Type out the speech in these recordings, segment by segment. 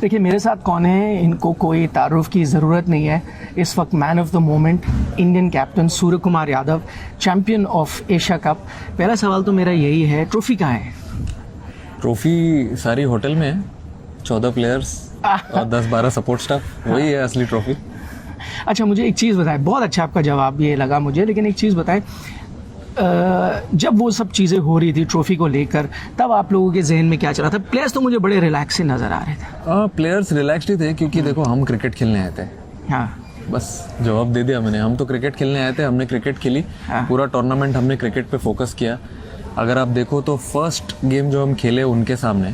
देखिए मेरे साथ कौन है, इनको कोई तारुफ की ज़रूरत नहीं है। इस वक्त man of the moment, Indian captain Surya Kumar Yadav, champion of Asia cup. पहला सवाल तो मेरा यही है, ट्रॉफी कहाँ है? ट्रॉफी सारी होटल में है, 14 प्लेयर्स और 10-12 सपोर्ट स्टाफ, वही है असली ट्रॉफी। अच्छा मुझे एक चीज़ बताएं, बहुत अच्छा आपका जवाब ये लगा मुझे, लेकिन एक चीज़ बताएं, जब वो सब चीज़ें हो रही थी ट्रॉफी को लेकर, तब आप लोगों के जहन में क्या चल रहा था? प्लेयर्स तो मुझे बड़े रिलैक्स से नज़र आ रहे थे। प्लेयर्स रिलैक्स्ड ही थे क्योंकि देखो हम क्रिकेट खेलने आए थे। हाँ बस जवाब दे दिया मैंने, हम तो क्रिकेट खेलने आए थे, हमने क्रिकेट खेली। हाँ। पूरा टूर्नामेंट हमने क्रिकेट पे फोकस किया। अगर आप देखो तो फर्स्ट गेम जो हम खेले उनके सामने,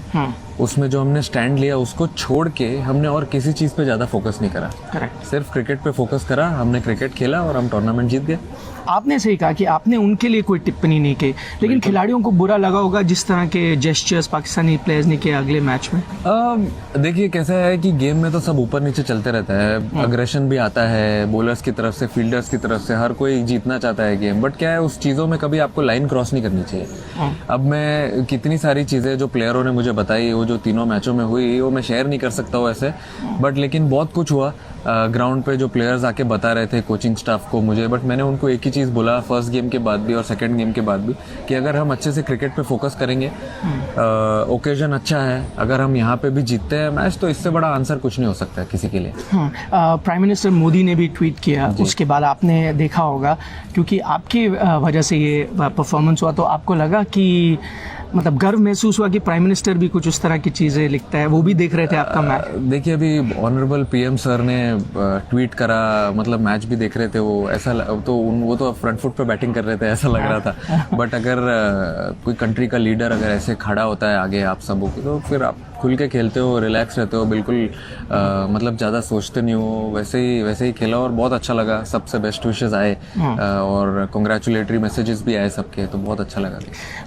उसमें जो हमने स्टैंड लिया उसको छोड़ के हमने और किसी चीज़ पे ज़्यादा फोकस नहीं करा। करेक्ट। सिर्फ क्रिकेट पे फोकस करा, हमने क्रिकेट खेला और हम टूर्नामेंट जीत गए। आपने सही कहा कि आपने उनके लिए कोई टिप्पणी नहीं की, लेकिन खिलाड़ियों को बुरा लगा होगा जिस तरह के जेस्चर्स पाकिस्तानी प्लेयर्स ने किए अगले मैच में। देखिए कैसा है कि गेम में तो सब ऊपर नीचे चलते रहता है, अग्रेशन भी आता है बॉलर्स की तरफ से, फील्डर्स की तरफ से, हर कोई जीतना चाहता है गेम। बट क्या है, उस चीज़ों में कभी आपको लाइन क्रॉस नहीं करनी चाहिए। अब मैं कितनी सारी चीज़ें जो प्लेयरों ने मुझे बताई, वो जो तीनों मैचों में हुई, वो मैं शेयर नहीं कर सकता हूँ ऐसे, बट लेकिन बहुत कुछ हुआ ग्राउंड पे। जो प्लेयर्स आके बता रहे थे कोचिंग स्टाफ को मुझे, बट मैंने उनको एक ही चीज़ बोला फर्स्ट गेम के बाद भी और सेकंड गेम के बाद भी, कि अगर हम अच्छे से क्रिकेट पे फोकस करेंगे, ओकेजन अच्छा है, अगर हम यहाँ पे भी जीतते हैं मैच, तो इससे बड़ा आंसर कुछ नहीं हो सकता है किसी के लिए। प्राइम मिनिस्टर मोदी ने भी ट्वीट किया, उसके बाद आपने देखा होगा, क्योंकि आपकी वजह से ये परफॉर्मेंस हुआ, तो आपको लगा कि मतलब गर्व महसूस हुआ कि प्राइम मिनिस्टर भी कुछ उस तरह की चीज़ें लिखता है? वो भी देख रहे थे आपका मैच? देखिए अभी ऑनरेबल पीएम सर ने ट्वीट करा, मतलब मैच भी देख रहे थे वो, ऐसा तो वो तो फ्रंट फुट पे बैटिंग कर रहे थे ऐसा लग रहा था। बट अगर कोई कंट्री का लीडर अगर ऐसे खड़ा होता है आगे आप सबों की, तो फिर आप खुल के खेलते हो, रिलैक्स रहते हो, बिल्कुल मतलब ज़्यादा सोचते नहीं हो, वैसे ही खेला और बहुत अच्छा लगा। सबसे बेस्ट विशेस आए और कॉन्ग्रेचुलेटरी मैसेजेस भी आए सबके, तो बहुत अच्छा लगा।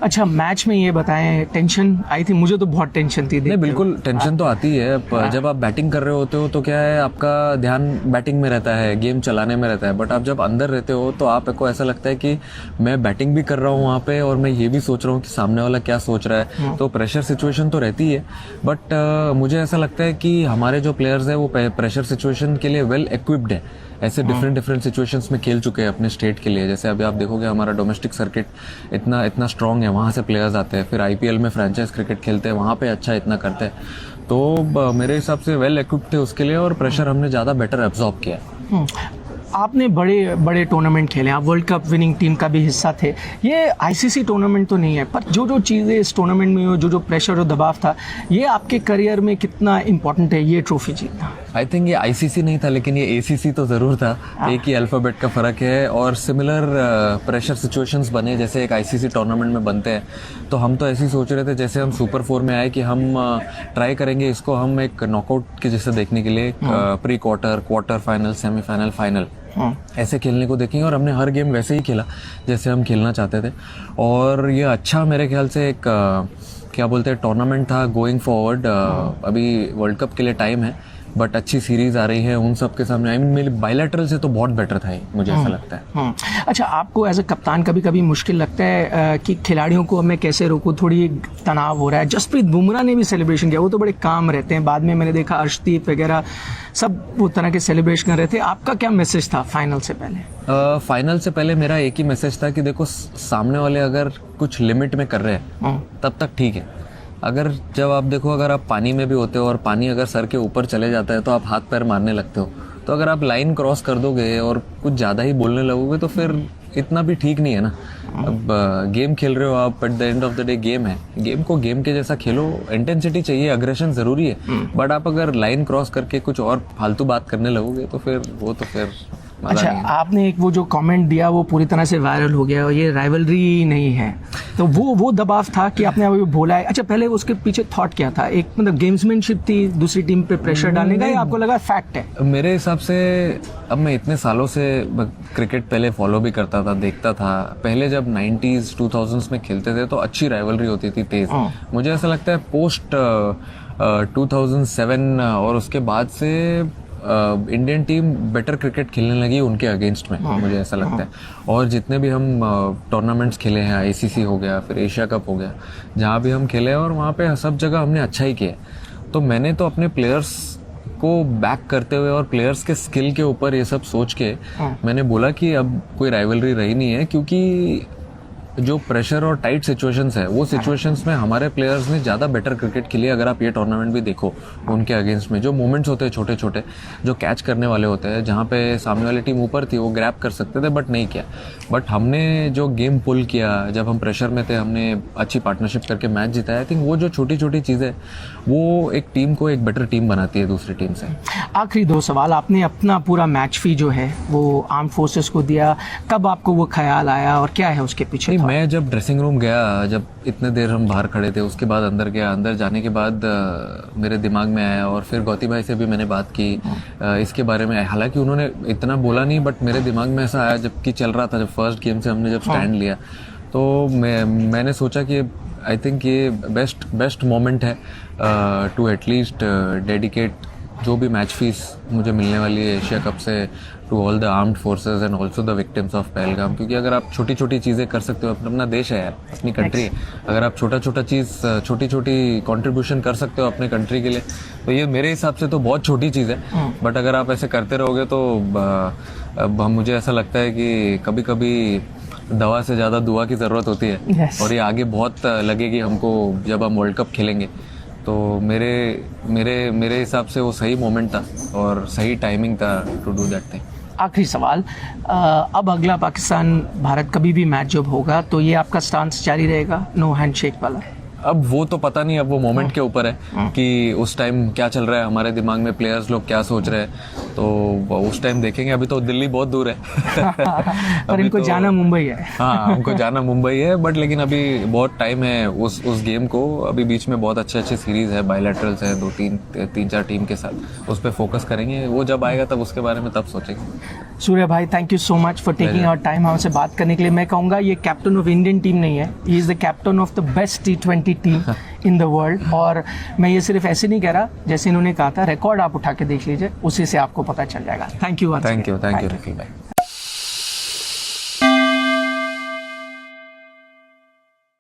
अच्छा मैच में ये बताएं, टेंशन आई थी? मुझे तो बहुत टेंशन थी। नहीं बिल्कुल टेंशन तो आती है, जब आप बैटिंग कर रहे होते हो तो क्या है, आपका ध्यान बैटिंग में रहता है, गेम चलाने में रहता है। बट आप जब अंदर रहते हो तो आपको ऐसा लगता है कि मैं बैटिंग भी कर रहा हूँ वहाँ पे, और मैं ये भी सोच रहा हूँ कि सामने वाला क्या सोच रहा है, तो प्रेशर सिचुएशन तो रहती है। बट मुझे ऐसा लगता है कि हमारे जो प्लेयर्स हैं वो प्रेशर सिचुएशन के लिए वेल इक्विप्ड है, ऐसे डिफरेंट सिचुएशंस में खेल चुके हैं अपने स्टेट के लिए। जैसे अभी आप देखोगे हमारा डोमेस्टिक सर्किट इतना स्ट्रांग है, वहाँ से प्लेयर्स आते हैं, फिर आईपीएल में फ्रेंचाइज क्रिकेट खेलते हैं, वहाँ पे अच्छा इतना करते हैं, तो मेरे हिसाब से वेल इक्विप्ड थे उसके लिए, और प्रेशर हमने ज़्यादा बेटर एब्जॉर्ब किया। आपने बड़े बड़े टूर्नामेंट खेले, आप वर्ल्ड कप विनिंग टीम का भी हिस्सा थे। ये आईसीसी टूर्नामेंट तो नहीं है, पर जो चीज़ें इस टूर्नामेंट में जो प्रेशर और दबाव था, ये आपके करियर में कितना इम्पोर्टेंट है ये ट्रॉफी जीतना? आई थिंक ये आईसीसी नहीं था, लेकिन ये एसीसी तो ज़रूर था। एक ही अल्फ़ाबेट का फ़र्क है, और सिमिलर प्रेशर सिचुएशंस बने जैसे एक आईसीसी टूर्नामेंट में बनते हैं। तो हम तो ऐसे ही सोच रहे थे, जैसे हम सुपर 4 में आए कि हम ट्राई करेंगे इसको हम एक नॉकआउट के जैसे देखने के लिए, pre quarter final, semifinal, final ऐसे खेलने को देखेंगे। और हमने हर गेम वैसे ही खेला जैसे हम खेलना चाहते थे, और ये अच्छा मेरे ख्याल से एक क्या बोलते हैं टूर्नामेंट था गोइंग फॉरवर्ड। अभी वर्ल्ड कप के लिए टाइम है, बट अच्छी सीरीज आ रही है उन सब के सामने। आई मीन मेरे बायलैटरल से तो बहुत बेटर था, मुझे ऐसा लगता है। अच्छा आपको एज अ कप्तान कभी कभी मुश्किल लगता है कि खिलाड़ियों को मैं कैसे रोकूं, थोड़ी तनाव हो रहा है? जसप्रीत बुमराह ने भी सेलिब्रेशन किया, वो तो बड़े काम रहते हैं, बाद में मैंने देखा अर्शदीप वगैरह सब वो तरह के सेलिब्रेशन कर रहे थे। आपका क्या मैसेज था फाइनल से पहले? फाइनल से पहले मेरा एक ही मैसेज था कि देखो सामने वाले अगर कुछ लिमिट में कर रहे हैं तब तक ठीक है। अगर जब आप देखो, अगर आप पानी में भी होते हो और पानी अगर सर के ऊपर चले जाता है तो आप हाथ पैर मारने लगते हो, तो अगर आप लाइन क्रॉस कर दोगे और कुछ ज़्यादा ही बोलने लगोगे तो फिर इतना भी ठीक नहीं है ना। अब गेम खेल रहे हो आप, at the end of the day game है, गेम को गेम के जैसा खेलो। इंटेंसिटी चाहिए, अग्रेशन ज़रूरी है, बट आप अगर लाइन क्रॉस करके कुछ और फालतू बात करने लगोगे तो फिर वो तो फिर अच्छा आपने एक वो जो कमेंट दिया वो पूरी तरह से वायरल हो गया, और ये राइवलरी नहीं है, तो वो दबाव था कि आपने अभी बोला है। अच्छा पहले उसके पीछे थॉट क्या था? एक मतलब गेम्समैनशिप थी दूसरी टीम पे प्रेशर डालने का, या आपको लगा फैक्ट है? मेरे हिसाब से अब मैं इतने सालों से क्रिकेट पहले फॉलो भी करता था, देखता था। पहले जब 90s 2000s में खेलते थे तो अच्छी राइवलरी होती थी, तेज। मुझे ऐसा लगता है पोस्ट 2007 और उसके बाद से इंडियन टीम बेटर क्रिकेट खेलने लगी उनके अगेंस्ट में, मुझे ऐसा लगता है। और जितने भी हम टूर्नामेंट्स खेले हैं, आईसीसी हो गया, फिर एशिया कप हो गया, जहाँ भी हम खेले हैं और वहाँ पे सब जगह हमने अच्छा ही किया। तो मैंने तो अपने प्लेयर्स को बैक करते हुए और प्लेयर्स के स्किल के ऊपर ये सब सोच के मैंने बोला कि अब कोई राइवलरी रही नहीं है, क्योंकि जो प्रेशर और टाइट सिचुएशंस है वो सिचुएशंस में हमारे प्लेयर्स ने ज़्यादा बेटर क्रिकेट खेली। अगर आप ये टूर्नामेंट भी देखो उनके अगेंस्ट में जो मोमेंट्स होते हैं छोटे छोटे जो कैच करने वाले होते हैं, जहाँ पे सामने वाली टीम ऊपर थी वो ग्रैब कर सकते थे बट नहीं किया। बट हमने जो गेम पुल किया, जब हम प्रेशर में थे हमने अच्छी पार्टनरशिप करके मैच जीता है। आई थिंक वो जो छोटी छोटी चीज़ें वो एक टीम को एक बेटर टीम बनाती है दूसरी टीम से। आखिरी 2 सवाल, आपने अपना पूरा मैच फी जो है वो आर्म फोर्सेस को दिया, कब आपको वो ख्याल आया और क्या है उसके पीछे? मैं जब ड्रेसिंग रूम गया, जब इतने देर हम बाहर खड़े थे, उसके बाद अंदर गया, अंदर जाने के बाद मेरे दिमाग में आया और फिर गौती भाई से भी मैंने बात की इसके बारे में। हालांकि उन्होंने इतना बोला नहीं बट मेरे दिमाग में ऐसा आया जबकि चल रहा था, जब फर्स्ट गेम से हमने जब स्टैंड लिया तो मैंने सोचा कि आई थिंक ये बेस्ट मोमेंट है टू एटलीस्ट डेडिकेट जो भी मैच फीस मुझे मिलने वाली है एशिया कप से to all the armed forces and also the victims of Pahalgam. क्योंकि अगर आप छोटी छोटी चीज़ें कर सकते हो, अपना देश है यार, अपनी कंट्री है, अगर आप छोटी छोटी कंट्रीब्यूशन कर सकते हो अपने कंट्री के लिए, तो ये मेरे हिसाब से तो बहुत छोटी चीज़ है। बट अगर आप ऐसे करते रहोगे तो मुझे ऐसा लगता है कि कभी कभी दवा से ज़्यादा दुआ की ज़रूरत होती है। और ये आगे बहुत लगेगी हमको जब हम वर्ल्ड कप खेलेंगे। तो मेरे हिसाब से वो सही मोमेंट था और सही टाइमिंग था टू डू दैट थिंग। आखिरी सवाल, अब अगला पाकिस्तान भारत कभी भी मैच जब होगा तो ये आपका स्टांस जारी रहेगा, नो हैंडशेक वाला? अब वो तो पता नहीं, अब वो मोमेंट के ऊपर है कि उस टाइम क्या चल रहा है हमारे दिमाग में, प्लेयर्स लोग क्या सोच रहे हैं, तो उस टाइम देखेंगे। अभी तो दिल्ली बहुत दूर है पर इनको तो जाना मुंबई है। हाँ, हमको जाना मुंबई है, बट लेकिन अभी बहुत टाइम है उस गेम को। अभी बीच में बहुत अच्छे सीरीज है, बायलैटरल्स है 2-3-4 टीम के साथ, उस पर फोकस करेंगे। वो जब आएगा तब उसके बारे में तब सोचेंगे। सूर्य भाई, thank you so much for taking our time हमसे बात करने के लिए। मैं कहूँगा ये कैप्टन ऑफ इंडियन टीम नहीं है, he is the captain of the best T20 team in the world. और मैं ये सिर्फ ऐसे नहीं कह रहा, जैसे इन्होंने कहा था, रिकॉर्ड आप उठा के देख लीजिए, उसी से आपको पता चल जाएगा। Thank you thank you Raqib भाई।